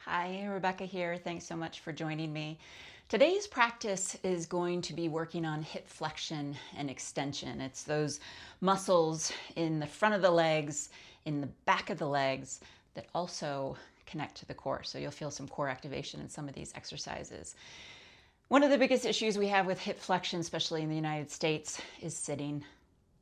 Hi, Rebecca here. Thanks so much for joining me. Today's practice is going to be working on hip flexion and extension. It's those muscles in the front of the legs, in the back of the legs that also connect to the core. So you'll feel some core activation in some of these exercises. One of the biggest issues we have with hip flexion, especially in the United States, is sitting.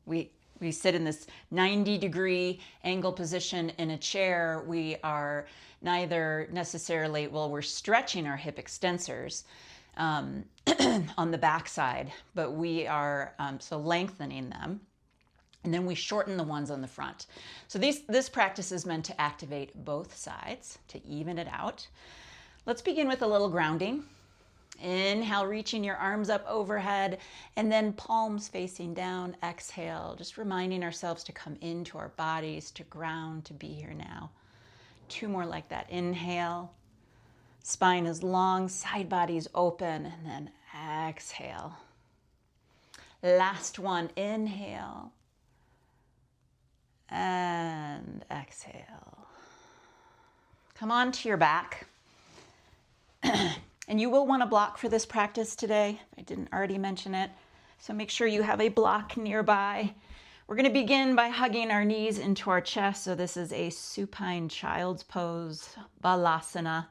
We sit in this 90-degree angle position in a chair. We are neither necessarily, well, we're stretching our hip extensors on the back side, but we are so lengthening them. And then we shorten the ones on the front. So this practice is meant to activate both sides, to even it out. Let's begin with a little grounding. Inhale, reaching your arms up overhead, and then palms facing down. Exhale, just reminding ourselves to come into our bodies, to ground, to be here now. 2 more like that. Inhale, spine is long, side body's open, and then exhale. Last one, inhale, and exhale. Come on to your back. And you will want a block for this practice today. I didn't already mention it. So make sure you have a block nearby. We're going to begin by hugging our knees into our chest. So this is a supine child's pose, Balasana.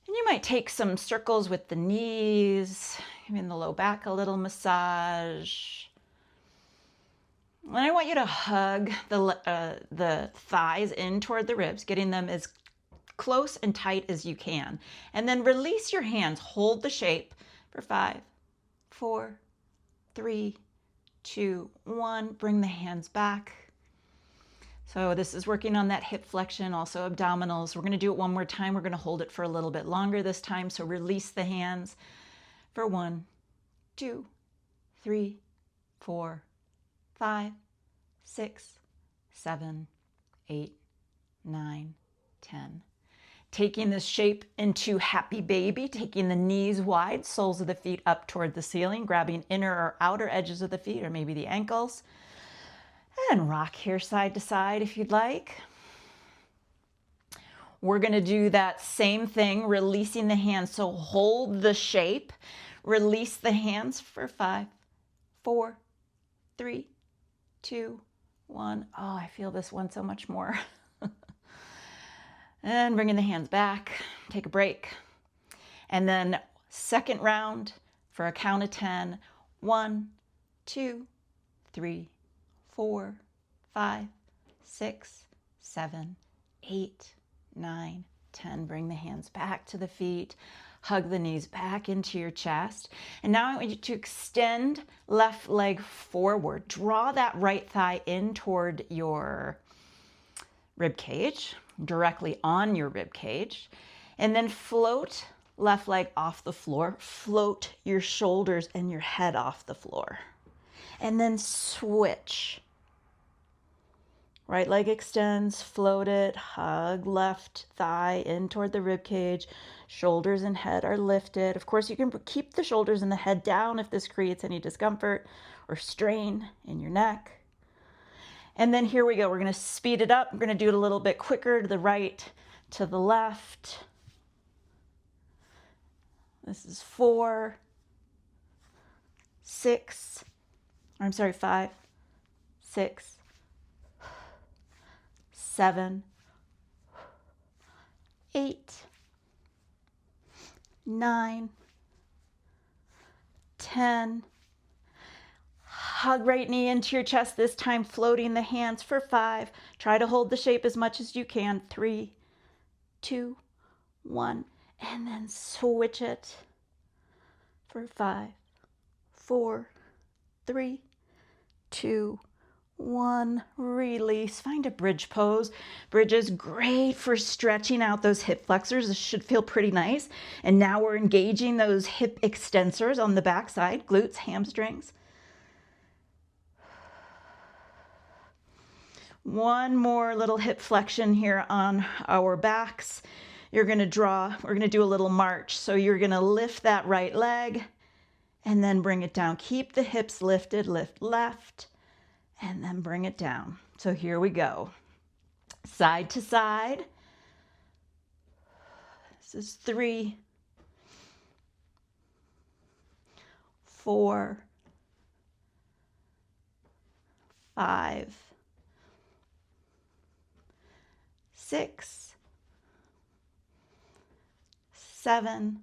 And you might take some circles with the knees, in the low back, a little massage. And I want you to hug the thighs in toward the ribs, getting them as close and tight as you can. And then release your hands. Hold the shape for 5, 4, 3, 2, 1. Bring the hands back. So this is working on that hip flexion, also abdominals. We're going to do it one more time. We're going to hold it for a little bit longer this time. So release the hands for 1, 2, 3, 4, 5, 6, 7, 8, 9, 10. Taking this shape into happy baby, taking the knees wide, soles of the feet up toward the ceiling, grabbing inner or outer edges of the feet or maybe the ankles. And rock here side to side if you'd like. We're going to do that same thing, releasing the hands. So hold the shape, release the hands for 5, 4, 3, 2, 1. Oh, I feel this one so much more. And bringing the hands back, take a break. And then second round for a count of 10. 1, 2, 3, 4, 5, 6, 7, 8, 9, 10. Bring the hands back to the feet. Hug the knees back into your chest. And now I want you to extend left leg forward. Draw that right thigh in toward your rib cage, directly on your rib cage, and then float left leg off the floor. Float your shoulders and your head off the floor. And then switch. Right leg extends, float it, hug left thigh in toward the rib cage. Shoulders and head are lifted. Of course, you can keep the shoulders and the head down if this creates any discomfort or strain in your neck. And then here we go. We're going to speed it up. We're going to do it a little bit quicker, to the right, to the left. This is 4, 6, I'm sorry, 5, 6, 7, 8, 9, 10. Hug right knee into your chest, this time floating the hands for 5. Try to hold the shape as much as you can. 3, 2, 1. And then switch it for 5, 4, 3, 2, 1. Release. Find a bridge pose. Bridge is great for stretching out those hip flexors. This should feel pretty nice. And now we're engaging those hip extensors on the back side, glutes, hamstrings. One more little hip flexion here on our backs. We're going to do a little march. So you're going to lift that right leg and then bring it down. Keep the hips lifted, lift left, and then bring it down. So here we go. Side to side. This is 3, 4, 5, 6, 7,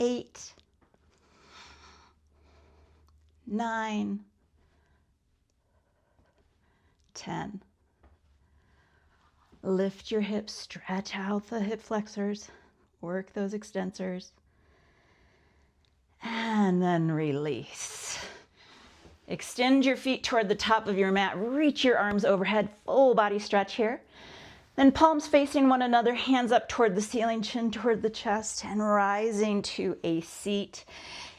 8, 9, 10. Lift your hips, stretch out the hip flexors, work those extensors, and then release. Extend your feet toward the top of your mat, reach your arms overhead, full body stretch here. Then palms facing one another, hands up toward the ceiling, chin toward the chest, and rising to a seat.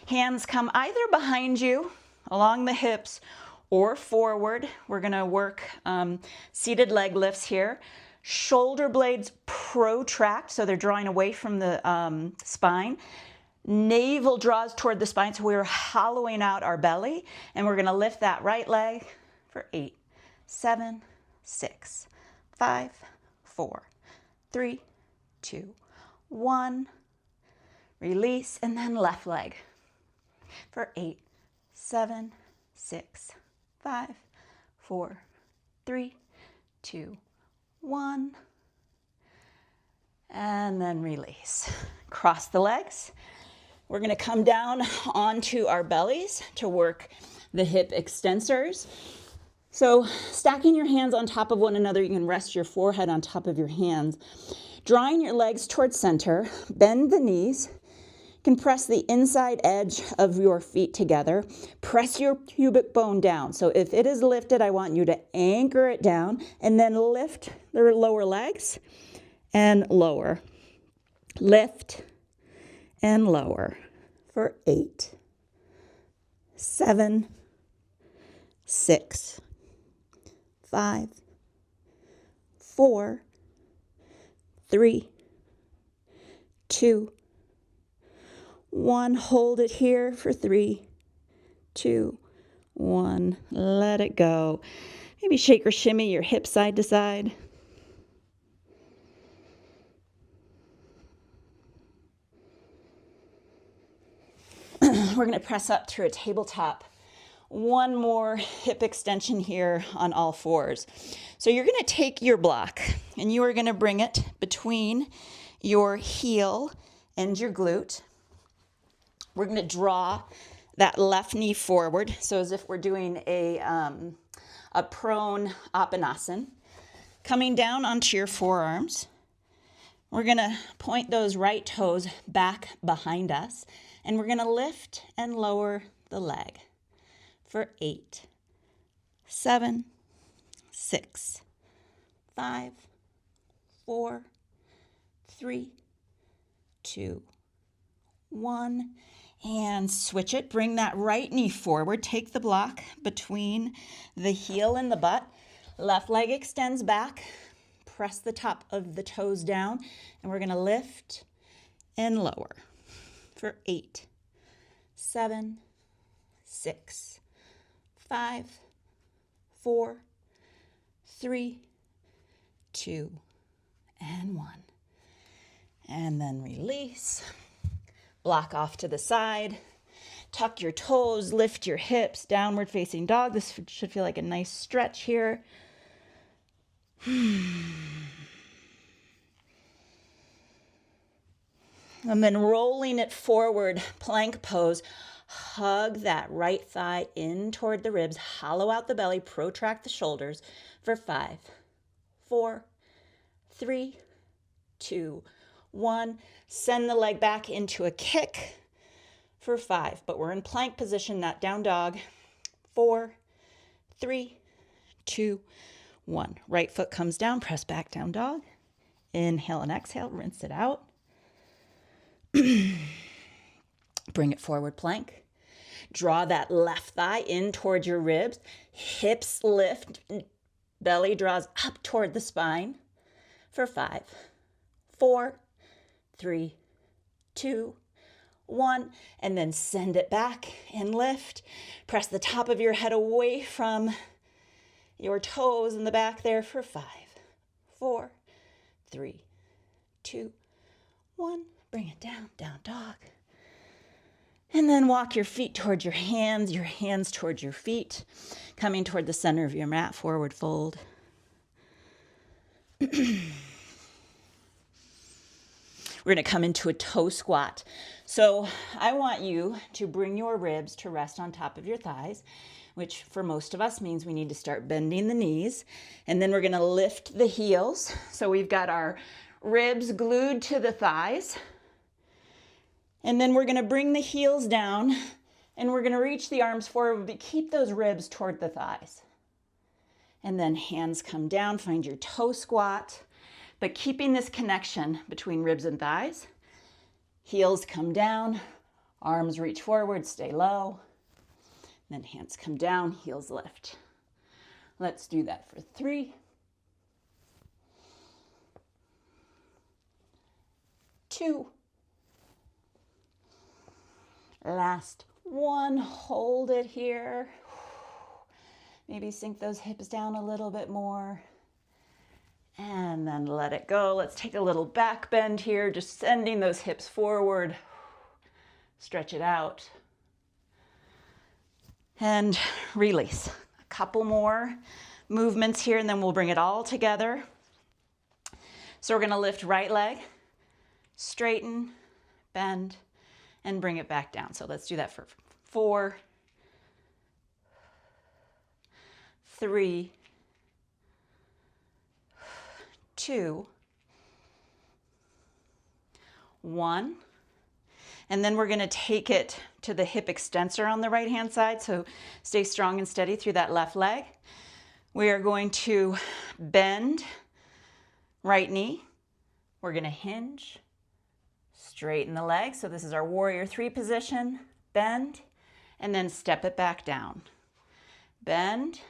Hands come either behind you, along the hips, or forward. We're gonna work seated leg lifts here. Shoulder blades protract, so they're drawing away from the spine. Navel draws toward the spine, so we're hollowing out our belly. And we're gonna lift that right leg for 8, 7, 6, 5, 4, 3, 2, 1. Release, and then left leg for 8, 7, 6, 5, 4, 3, 2, 1. And then release. Cross the legs. We're going to come down onto our bellies to work the hip extensors. So stacking your hands on top of one another, you can rest your forehead on top of your hands. Drawing your legs towards center, bend the knees. You can press the inside edge of your feet together. Press your pubic bone down. So if it is lifted, I want you to anchor it down and then lift the lower legs and lower. Lift and lower for 8, 7, 6, 5, 4, 3, 2, 1. Hold it here for 3, 2, 1. Let it go. Maybe shake or shimmy your hips side to side. We're going to press up through a tabletop. One more hip extension here on all fours. So you're going to take your block and you are going to bring it between your heel and your glute. We're going to draw that left knee forward, so as if we're doing a prone Apanasana. Coming down onto your forearms, we're going to point those right toes back behind us, and we're going to lift and lower the leg for 8, 7, 6, 5, 4, 3, 2, 1. And switch it. Bring that right knee forward. Take the block between the heel and the butt. Left leg extends back. Press the top of the toes down. And we're going to lift and lower for 8, 7, 6, 5, 4, 3, 2, and 1. And then release. Block off to the side. Tuck your toes, lift your hips, downward facing dog. This should feel like a nice stretch here. And then rolling it forward, plank pose. Hug that right thigh in toward the ribs. Hollow out the belly, protract the shoulders for 5, 4, 3, 2, 1. Send the leg back into a kick for 5. But we're in plank position, not down dog. 4, 3, 2, 1. Right foot comes down, press back down dog. Inhale and exhale, rinse it out. Bring it forward plank. Draw that left thigh in toward your ribs. Hips lift, belly draws up toward the spine for 5, 4, 3, 2, 1, and then send it back and lift. Press the top of your head away from your toes in the back there for 5, 4, 3, 2, 1. Bring it down, down dog. And then walk your feet towards your hands towards your feet, coming toward the center of your mat, forward fold. We're going to come into a toe squat. So I want you to bring your ribs to rest on top of your thighs, which for most of us means we need to start bending the knees. And then we're going to lift the heels. So we've got our ribs glued to the thighs. And then we're going to bring the heels down and we're going to reach the arms forward, but keep those ribs toward the thighs. And then hands come down, find your toe squat, but keeping this connection between ribs and thighs. Heels come down, arms reach forward, stay low. And then hands come down, heels lift. Let's do that for 3, 2, last 1, hold it here. Maybe sink those hips down a little bit more. And then let it go. Let's take a little back bend here, just sending those hips forward. Stretch it out. And release. A couple more movements here, and then we'll bring it all together. So we're going to lift right leg, straighten, bend, and bring it back down. So let's do that for 4, 3, 2, 1. And then we're going to take it to the hip extensor on the right hand side. So stay strong and steady through that left leg. We are going to bend right knee. We're going to hinge, straighten the leg. So this is our warrior 3 position. Bend, and then step it back down. Bend,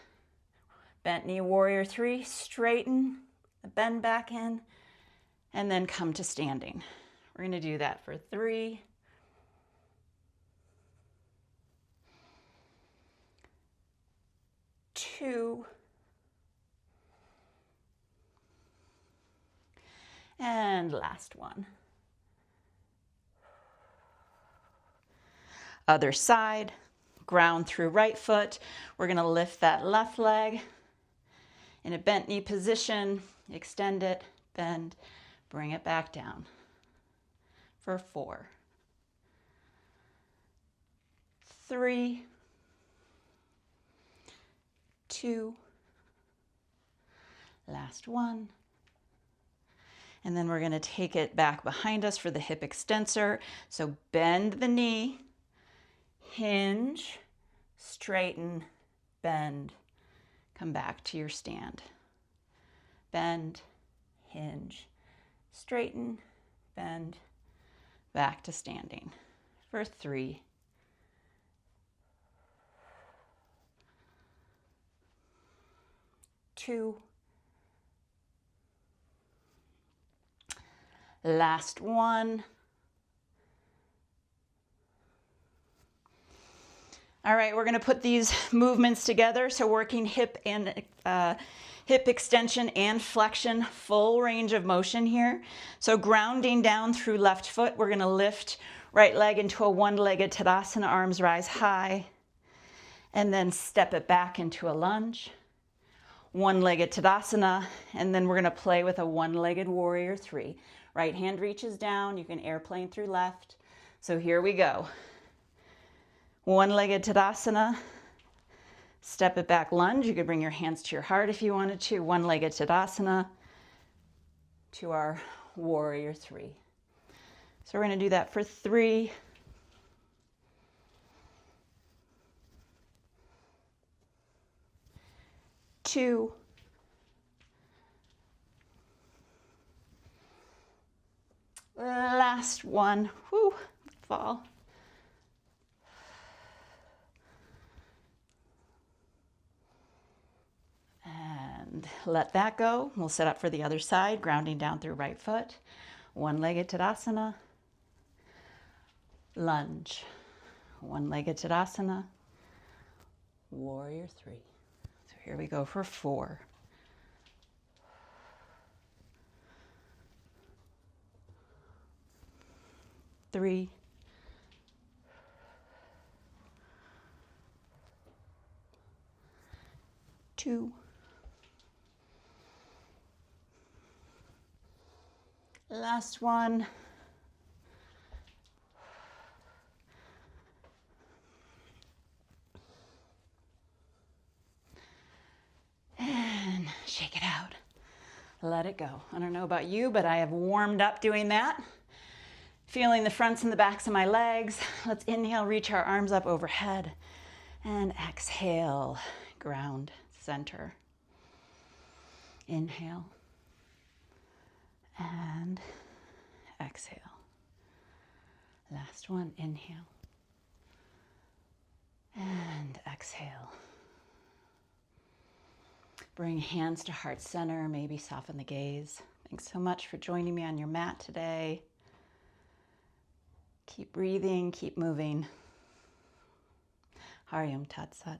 bent knee, warrior 3, straighten, bend back in, and then come to standing. We're going to do that for 3, 2, and last 1. Other side, ground through right foot. We're going to lift that left leg in a bent knee position, extend it, bend, bring it back down for 4, 3, 2, last 1. And then we're going to take it back behind us for the hip extensor. So bend the knee, hinge, straighten, bend, come back to your stand. Bend, hinge, straighten, bend, back to standing for 3, 2, last 1. All right, we're going to put these movements together. So working hip extension and flexion, full range of motion here. So grounding down through left foot, we're going to lift right leg into a one-legged Tadasana, arms rise high, and then step it back into a lunge. One-legged Tadasana, and then we're going to play with a one-legged warrior 3. Right hand reaches down, you can airplane through left. So here we go. One-legged Tadasana, step it back lunge. You could bring your hands to your heart if you wanted to. One-legged Tadasana to our warrior 3. So we're going to do that for 3, 2, last 1. Whew, fall. And let that go. We'll set up for the other side, grounding down through right foot. One-legged Tadasana. Lunge. One-legged Tadasana. Warrior 3. So here we go for 4. 3, 2, last one. And shake it out. Let it go. I don't know about you, but I have warmed up doing that. Feeling the fronts and the backs of my legs. Let's inhale, reach our arms up overhead. And exhale, ground, center. Inhale. And exhale. Last one, inhale. And exhale. Bring hands to heart center, maybe soften the gaze. Thanks so much for joining me on your mat today. Keep breathing, keep moving. Hariom Tat Sat.